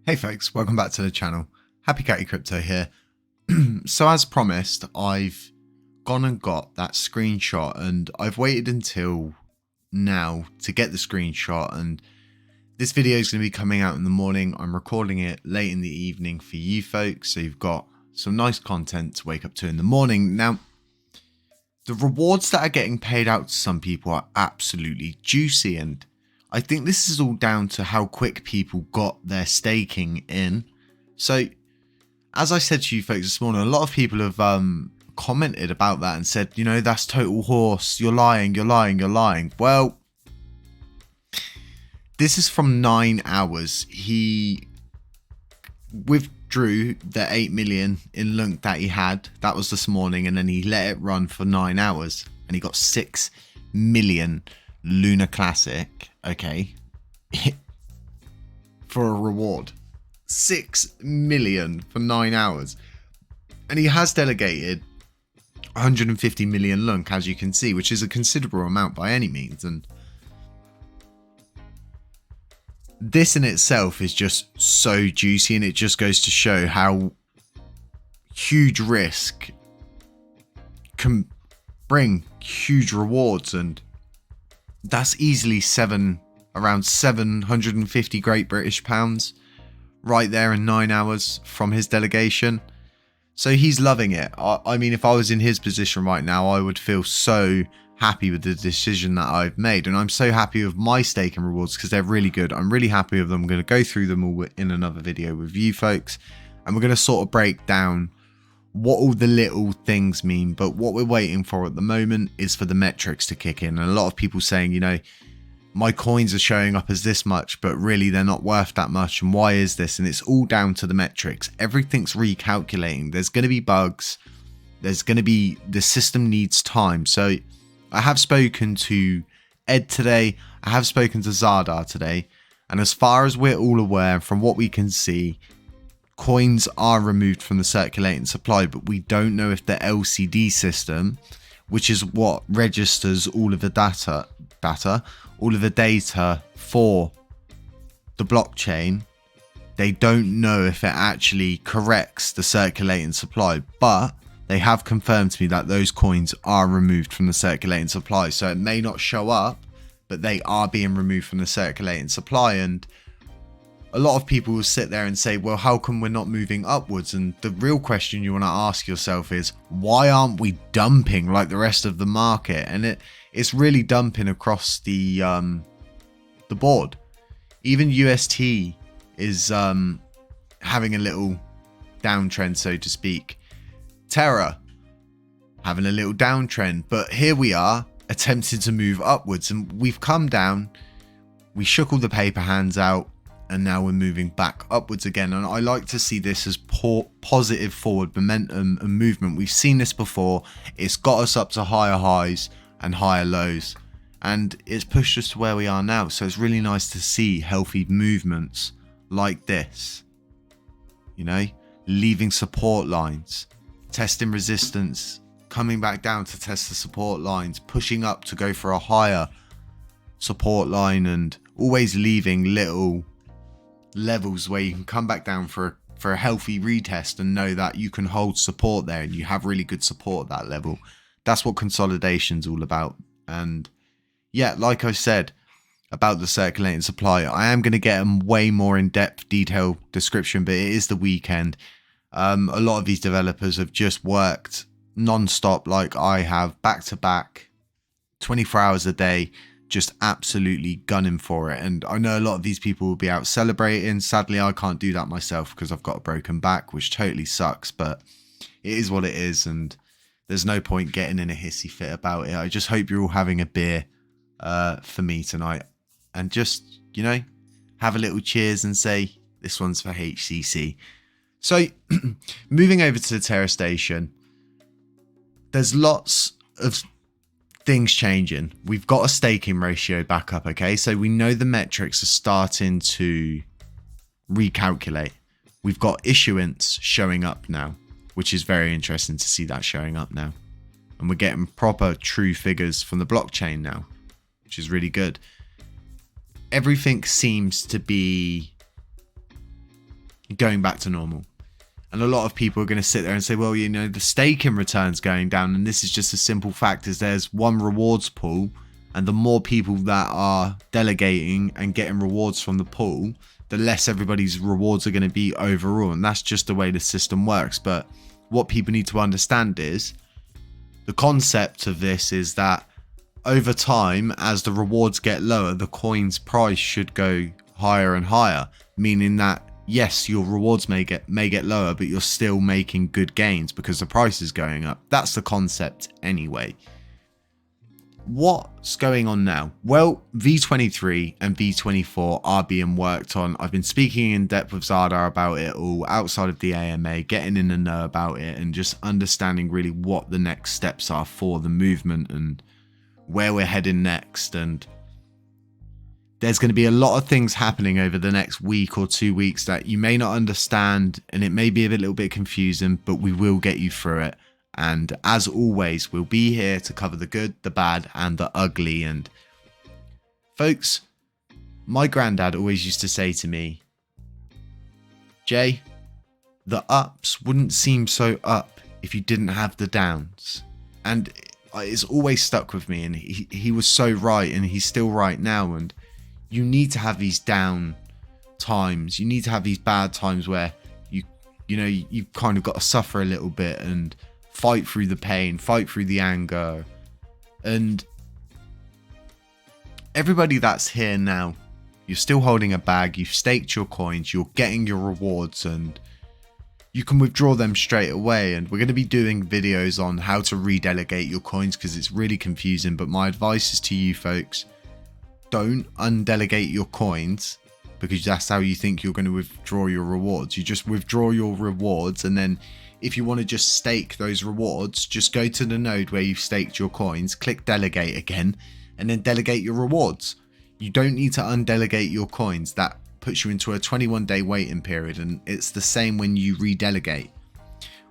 Hey folks, welcome back to the channel. Happy Catty Crypto here. So as promised, I've gone and got that screenshot, and I've waited until now to get the screenshot, and this video is going to be coming out in the morning. I'm recording it late in the evening for you folks, so you've got some nice content to wake up to in the morning. Now, the rewards that are getting paid out to some people are absolutely juicy, and I think this is all down to how quick people got their staking in. So, as I said to you folks this morning, a lot of people have commented about that and said, you know, that's total horse. You're lying, you're lying, you're lying. Well, this is from 9 hours. He withdrew the 8 million in Lunc that he had. That was this morning, and then he let it run for 9 hours, and he got 6 million LUNACLASSIC, okay, for a reward. 6 million for 9 hours. And he has delegated 150 million Lunc, as you can see, which is a considerable amount by any means. And this in itself is just so juicy, and it just goes to show how huge risk can bring huge rewards. And that's easily around 750 Great British pounds right there in 9 hours from his delegation. So he's loving it. I mean, if I was in his position right now, I would feel so happy with the decision that I've made. And I'm so happy with my staking rewards because they're really good. I'm really happy with them. I'm going to go through them all in another video with you folks. And we're going to sort of break down what all the little things mean. But what we're waiting for at the moment is for the metrics to kick in. And a lot of people saying, you know, my coins are showing up as this much, but really they're not worth that much. And why is this? And it's all down to the metrics. Everything's recalculating. There's going to be bugs. There's going to be, the system needs time. So I have spoken to Ed today. I have spoken to Zardar today. And as far as we're all aware, from what we can see, coins are removed from the circulating supply, but we don't know if the LCD system, which is what registers all of the data, all of the data for the blockchain, they don't know if it actually corrects the circulating supply. But they have confirmed to me that those coins are removed from the circulating supply. So it may not show up, but they are being removed from the circulating supply. And a lot of people will sit there and say, well, how come we're not moving upwards? And the real question you want to ask yourself is, why aren't we dumping like the rest of the market? And it's really dumping across the board. Even UST is having a little downtrend, so to speak. Terra having a little downtrend, but here we are attempting to move upwards, and we've come down. We shook all the paper hands out, and now we're moving back upwards again. And I like to see this as positive forward momentum and movement. We've seen this before. It's got us up to higher highs and higher lows, and it's pushed us to where we are now. So it's really nice to see healthy movements like this, you know, leaving support lines, testing resistance, coming back down to test the support lines, pushing up to go for a higher support line, and always leaving little levels where you can come back down for a healthy retest and know that you can hold support there and you have really good support at that level. That's what consolidation's all about. And yeah, like I said about the circulating supply, I am going to get a way more in-depth detailed description, but it is the weekend. A lot of these developers have just worked non-stop like I have, back to back, 24 hours a day, just absolutely gunning for it. And I know a lot of these people will be out celebrating. Sadly, I can't do that myself because I've got a broken back, which totally sucks, but it is what it is, and there's no point getting in a hissy fit about it. I just hope you're all having a beer for me tonight, and just, you know, have a little cheers and say this one's for HCC. So moving over to the Terra station, there's lots of things changing. We've got a staking ratio back up, okay? So we know the metrics are starting to recalculate. We've got issuance showing up now, which is very interesting to see that showing up now. And we're getting proper true figures from the blockchain now, which is really good. Everything seems to be going back to normal. And a lot of people are going to sit there and say, well, you know, the staking return's going down, and this is just a simple fact is there's one rewards pool, and the more people that are delegating and getting rewards from the pool, the less everybody's rewards are going to be overall, and that's just the way the system works. But what people need to understand is the concept of this is that over time, as the rewards get lower, the coin's price should go higher and higher, meaning that yes, your rewards may get lower, but you're still making good gains because the price is going up. That's the concept anyway. What's going on now? Well, V23 and V24 are being worked on. I've been speaking in depth with Zardar about it all outside of the AMA, getting in the know about it and just understanding really what the next steps are for the movement and where we're heading next. And there's going to be a lot of things happening over the next week or 2 weeks that you may not understand, and it may be a little bit confusing, but we will get you through it. And as always, we'll be here to cover the good, the bad, and the ugly. And folks, my granddad always used to say to me, Jay, the ups wouldn't seem so up if you didn't have the downs. And it's always stuck with me, and he was so right, and he's still right now. And you need to have these down times. You need to have these bad times where you've kind of got to suffer a little bit and fight through the pain, fight through the anger. And everybody that's here now, you're still holding a bag, you've staked your coins, you're getting your rewards, and you can withdraw them straight away. And we're going to be doing videos on how to redelegate your coins because it's really confusing. But my advice is to you folks, don't undelegate your coins because that's how you think you're going to withdraw your rewards. You just withdraw your rewards, and then if you want to just stake those rewards, just go to the node where you've staked your coins, click delegate again, and then delegate your rewards. You don't need to undelegate your coins. That puts you into a 21-day waiting period, and it's the same when you redelegate.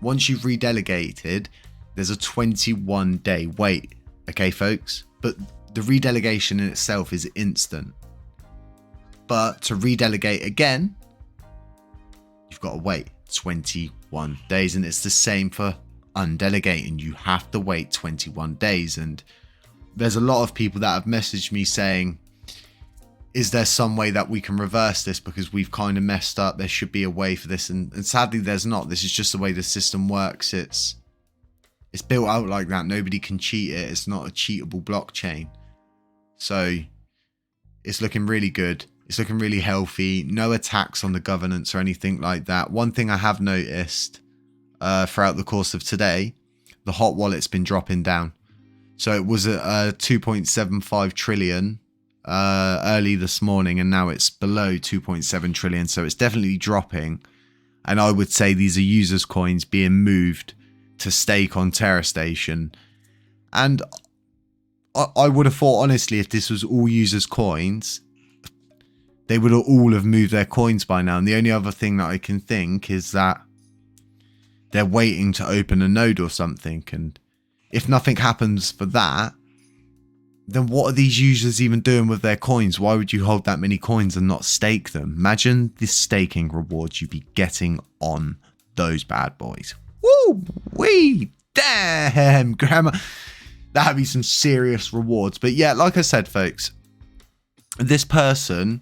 Once you've redelegated, there's a 21-day wait. Okay, folks? But the redelegation in itself is instant. But to redelegate again, you've got to wait 21 days, and it's the same for undelegating. You have to wait 21 days. And there's a lot of people that have messaged me saying, is there some way that we can reverse this because we've kind of messed up? There should be a way for this, and sadly there's not. This is just the way the system works. It's built out like that. Nobody can cheat it. It's not a cheatable blockchain. So it's looking really good. It's looking really healthy. No attacks on the governance or anything like that. One thing I have noticed throughout the course of today, the hot wallet's been dropping down. So it was at 2.75 trillion early this morning, and now it's below 2.7 trillion. So it's definitely dropping. And I would say these are users' coins being moved to stake on Terra Station. And I would have thought, honestly, if this was all users' coins, they would all have moved their coins by now. And the only other thing that I can think is that they're waiting to open a node or something. And if nothing happens for that, then what are these users even doing with their coins? Why would you hold that many coins and not stake them? Imagine the staking rewards you'd be getting on those bad boys. Woo wee, damn, grandma. That'd be some serious rewards. But yeah, like I said, folks, this person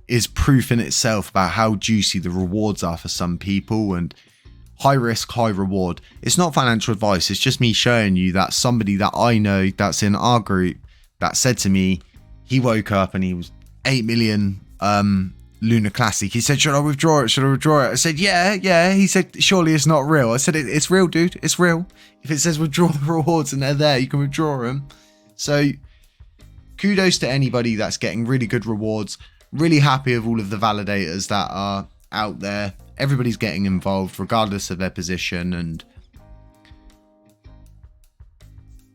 is proof in itself about how juicy the rewards are for some people, and high risk, high reward. It's not financial advice. It's just me showing you that somebody that I know that's in our group that said to me, he woke up and he was 8 million LUNACLASSIC. He said, should I withdraw it? Should I withdraw it? I said, yeah. He said, surely it's not real. I said, it's real, dude. It's real. If it says withdraw the rewards and they're there, you can withdraw them. So kudos to anybody that's getting really good rewards. Really happy with all of the validators that are out there. Everybody's getting involved regardless of their position, and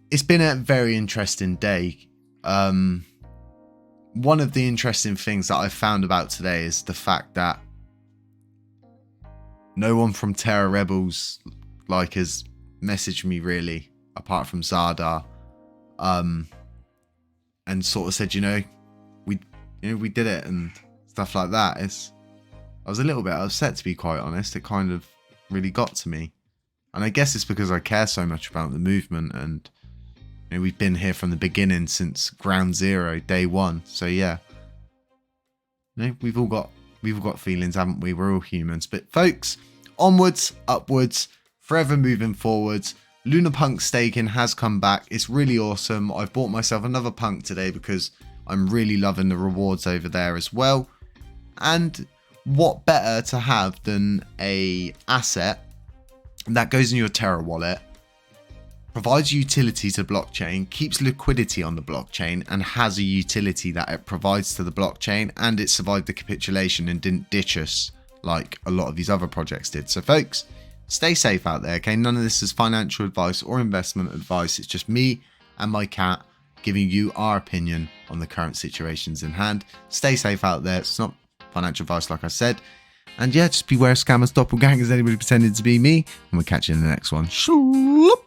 it's been a very interesting day. One of the interesting things that I found about today is the fact that no one from Terra Rebels has messaged me really, apart from Zardar, and sort of said, we did it and stuff like that. I was a little bit upset, to be quite honest. It kind of really got to me. And I guess it's because I care so much about the movement, and you know, we've been here from the beginning since ground zero, day one. So yeah, you know, we've all got feelings, haven't we? We're all humans. But folks, onwards, upwards, forever moving forwards. Lunapunk staking has come back. It's really awesome. I've bought myself another punk today because I'm really loving the rewards over there as well. And what better to have than a asset that goes in your Terra wallet, provides utility to the blockchain, keeps liquidity on the blockchain, and has a utility that it provides to the blockchain, and it survived the capitulation and didn't ditch us like a lot of these other projects did. So folks, stay safe out there, okay? None of this is financial advice or investment advice. It's just me and my cat giving you our opinion on the current situations in hand. Stay safe out there. It's not financial advice, like I said. And yeah, just beware of scammers, doppelgangers, anybody pretending to be me. And we'll catch you in the next one. Shloop.